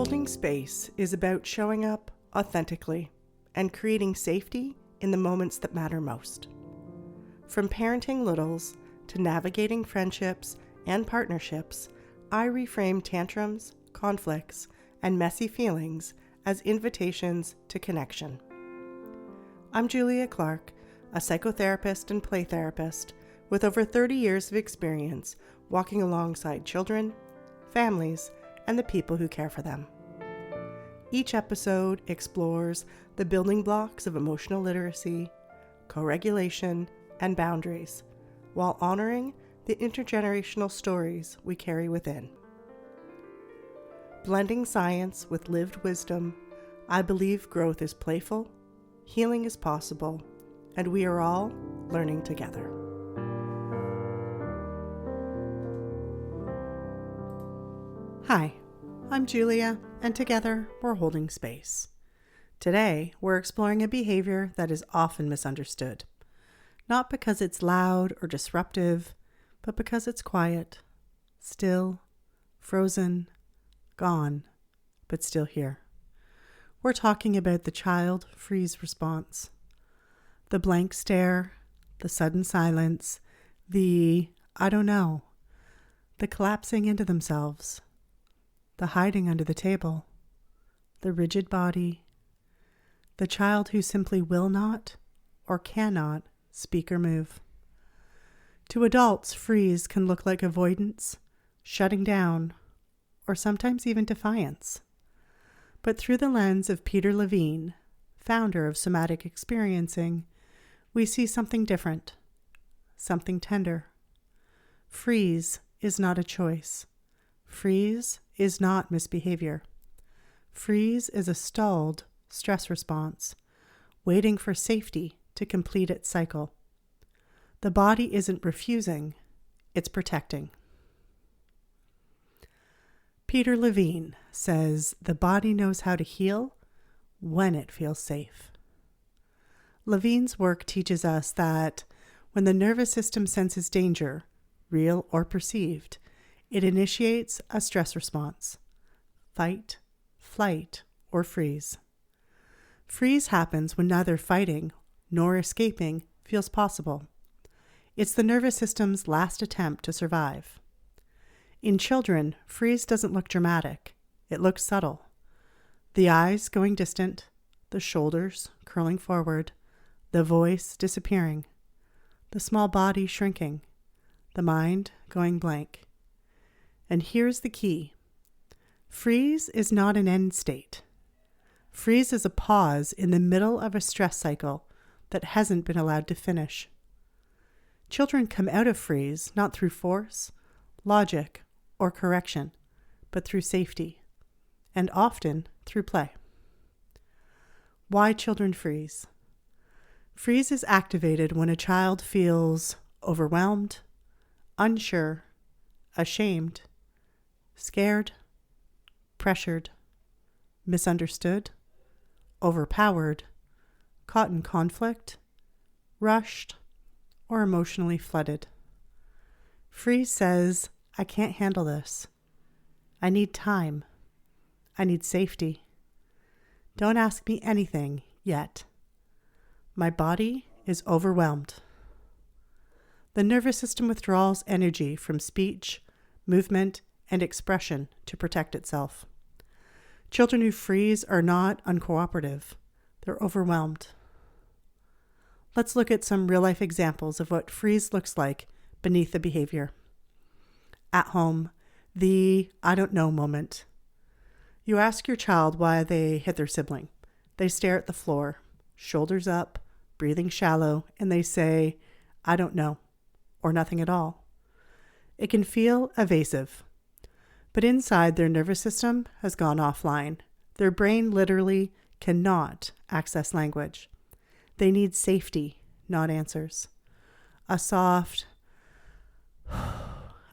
Holding space is about showing up authentically and creating safety in the moments that matter most. From parenting littles to navigating friendships and partnerships, I reframe tantrums, conflicts, and messy feelings as invitations to connection. I'm Julia Clark, a psychotherapist and play therapist with over 30 years of experience walking alongside children, families, and the people who care for them. Each episode explores the building blocks of emotional literacy, co-regulation, and boundaries, while honoring the intergenerational stories we carry within. Blending science with lived wisdom, I believe growth is playful, healing is possible, and we are all learning together. Hi, I'm Julia, and together we're holding space. Today, we're exploring a behavior that is often misunderstood, not because it's loud or disruptive, but because it's quiet, still, frozen, gone, but still here. We're talking about the child freeze response. The blank stare, the sudden silence, the I don't know, the collapsing into themselves, the hiding under the table, the rigid body, the child who simply will not or cannot speak or move. To adults, freeze can look like avoidance, shutting down, or sometimes even defiance. But through the lens of Peter Levine, founder of somatic experiencing, we see something different, something tender. Freeze is not a choice. Freeze is not misbehavior. Freeze is a stalled stress response, waiting for safety to complete its cycle. The body isn't refusing, it's protecting. Peter Levine says the body knows how to heal when it feels safe. Levine's work teaches us that when the nervous system senses danger, real or perceived, it initiates a stress response: fight, flight, or freeze. Freeze happens when neither fighting nor escaping feels possible. It's the nervous system's last attempt to survive. In children, freeze doesn't look dramatic. It looks subtle. The eyes going distant, the shoulders curling forward, the voice disappearing, the small body shrinking, the mind going blank. And here's the key. Freeze is not an end state. Freeze is a pause in the middle of a stress cycle that hasn't been allowed to finish. Children come out of freeze not through force, logic, or correction, but through safety, and often through play. Why children freeze? Freeze is activated when a child feels overwhelmed, unsure, ashamed, scared, pressured, misunderstood, overpowered, caught in conflict, rushed, or emotionally flooded. Freeze says, I can't handle this. I need time. I need safety. Don't ask me anything yet. My body is overwhelmed. The nervous system withdraws energy from speech, movement, and expression to protect itself. Children who freeze are not uncooperative. They're overwhelmed. Let's look at some real-life examples of what freeze looks like beneath the behavior. At home, the I don't know moment. You ask your child why they hit their sibling. They stare at the floor, shoulders up, breathing shallow, and they say, I don't know, or nothing at all. It can feel evasive, but inside their nervous system has gone offline. Their brain literally cannot access language. They need safety, not answers. A soft,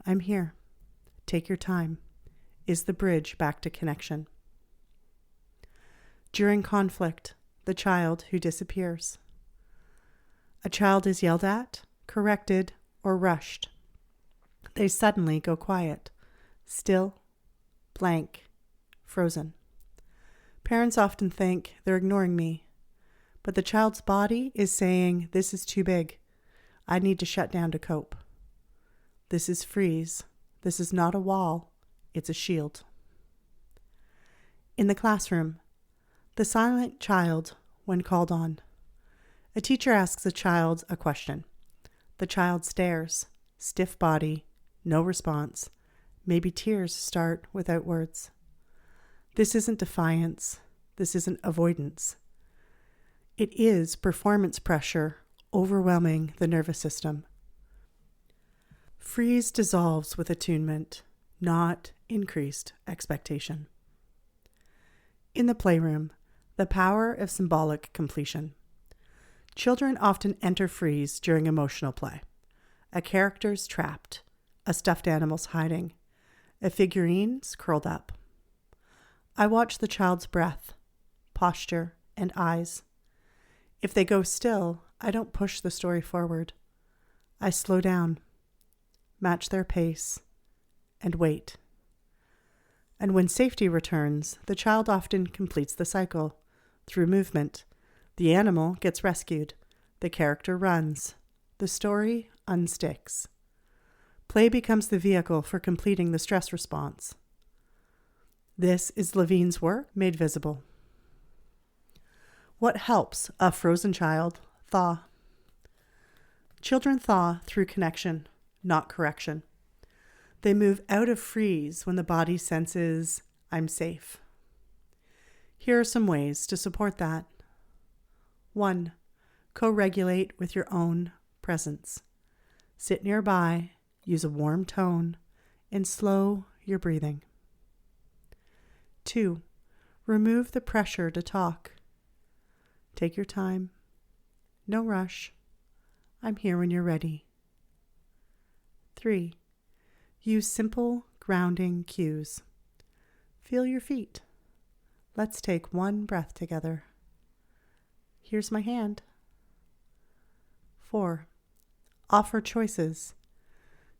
I'm here, take your time, is the bridge back to connection. During conflict, the child who disappears. A child is yelled at, corrected, or rushed. They suddenly go quiet, still, blank, frozen. Parents often think they're ignoring me, but the child's body is saying, this is too big. I need to shut down to cope. This is freeze. This is not a wall. It's a shield. In the classroom, the silent child when called on. A teacher asks a child a question. The child stares, stiff body, no response. Maybe tears start without words. This isn't defiance. This isn't avoidance. It is performance pressure overwhelming the nervous system. Freeze dissolves with attunement, not increased expectation. In the playroom, the power of symbolic completion. Children often enter freeze during emotional play. A character's trapped, a stuffed animal's hiding, a figurine's curled up. I watch the child's breath, posture, and eyes. If they go still, I don't push the story forward. I slow down, match their pace, and wait. And when safety returns, the child often completes the cycle. Through movement, the animal gets rescued, the character runs, the story unsticks. Play becomes the vehicle for completing the stress response. This is Levine's work made visible. What helps a frozen child thaw? Children thaw through connection, not correction. They move out of freeze when the body senses, I'm safe. Here are some ways to support that. 1. Co-regulate with your own presence. Sit nearby, use a warm tone, and slow your breathing. 2. Remove the pressure to talk. Take your time. No rush. I'm here when you're ready. 3. Use simple grounding cues. Feel your feet. Let's take one breath together. Here's my hand. 4. Offer choices.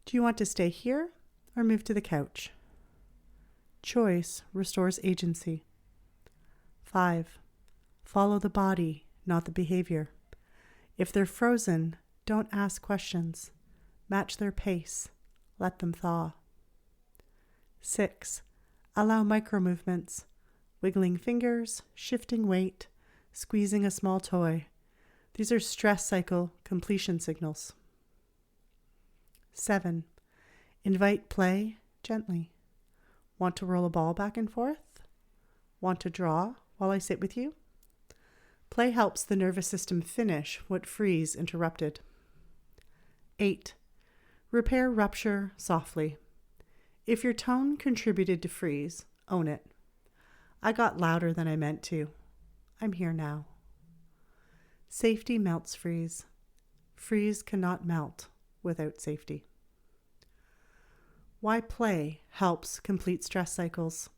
Do you want to stay here or move to the couch? Choice restores agency. 5. Follow the body, not the behavior. If they're frozen, don't ask questions. Match their pace. Let them thaw. 6. Allow micro-movements. Wiggling fingers, shifting weight, squeezing a small toy. These are stress cycle completion signals. 7. Invite play gently. Want to roll a ball back and forth? Want to draw while I sit with you? Play helps the nervous system finish what freeze interrupted. 8. Repair rupture softly. If your tone contributed to freeze, own it. I got louder than I meant to. I'm here now. Safety melts freeze. Freeze cannot melt without safety. Why play helps complete stress cycles.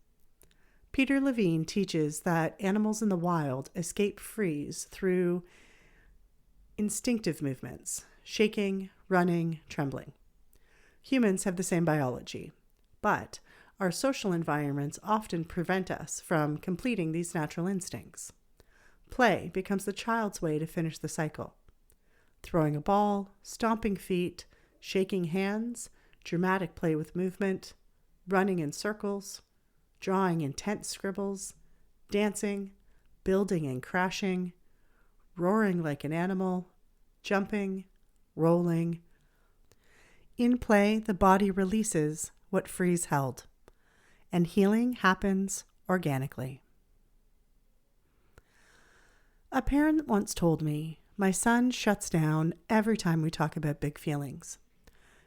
Peter Levine teaches that animals in the wild escape freeze through instinctive movements, shaking, running, trembling. Humans have the same biology, but our social environments often prevent us from completing these natural instincts. Play becomes the child's way to finish the cycle. Throwing a ball, stomping feet, shaking hands, dramatic play with movement, running in circles, drawing intense scribbles, dancing, building and crashing, roaring like an animal, jumping, rolling. In play, the body releases what freeze held, and healing happens organically. A parent once told me, my son shuts down every time we talk about big feelings.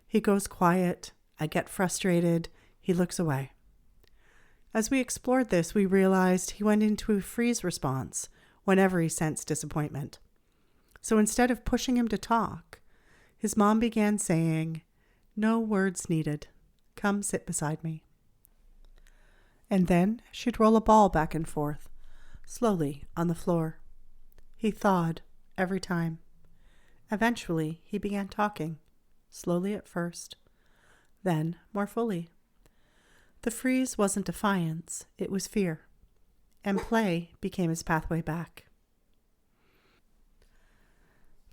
He goes quiet, I get frustrated, he looks away. As we explored this, we realized he went into a freeze response whenever he sensed disappointment. So instead of pushing him to talk, his mom began saying, "No words needed. Come sit beside me." And then she'd roll a ball back and forth, slowly on the floor. He thawed every time. Eventually, he began talking, slowly at first, then more fully. The freeze wasn't defiance, it was fear. and play became his pathway back.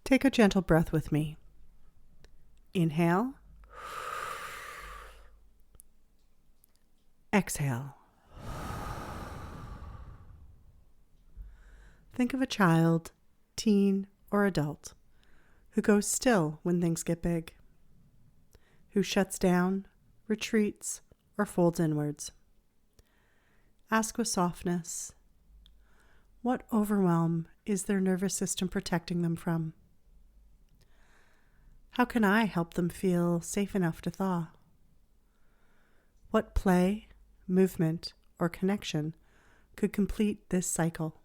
Take a gentle breath with me. Inhale. Exhale. Think of a child, teen, or adult who goes still when things get big, who shuts down, retreats, or folds inwards. Ask with softness, what overwhelm is their nervous system protecting them from? How can I help them feel safe enough to thaw? What play, movement, or connection could complete this cycle?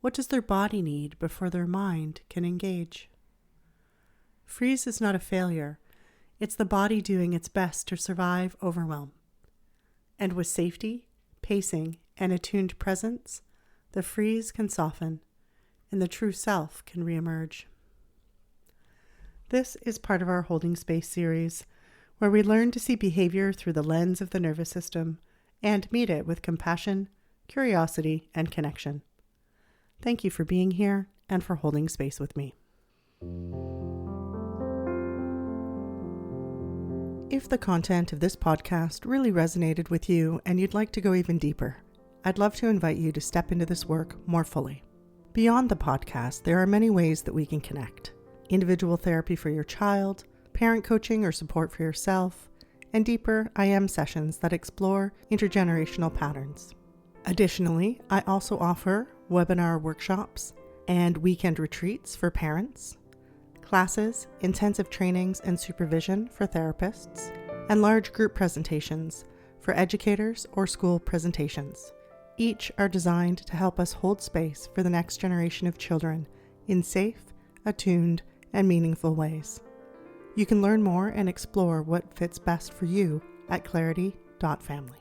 What does their body need before their mind can engage? Freeze is not a failure. It's the body doing its best to survive overwhelm. And with safety, pacing, and attuned presence, the freeze can soften and the true self can reemerge. This is part of our Holding Space series, where we learn to see behavior through the lens of the nervous system and meet it with compassion, curiosity, and connection. Thank you for being here and for holding space with me. If the content of this podcast really resonated with you and you'd like to go even deeper, I'd love to invite you to step into this work more fully. Beyond the podcast, there are many ways that we can connect. Individual therapy for your child, parent coaching or support for yourself, and deeper I Am sessions that explore intergenerational patterns. Additionally, I also offer webinar workshops and weekend retreats for parents, classes, intensive trainings and supervision for therapists, and large group presentations for educators or school presentations. Each are designed to help us hold space for the next generation of children in safe, attuned, and meaningful ways. You can learn more and explore what fits best for you at clarity.family.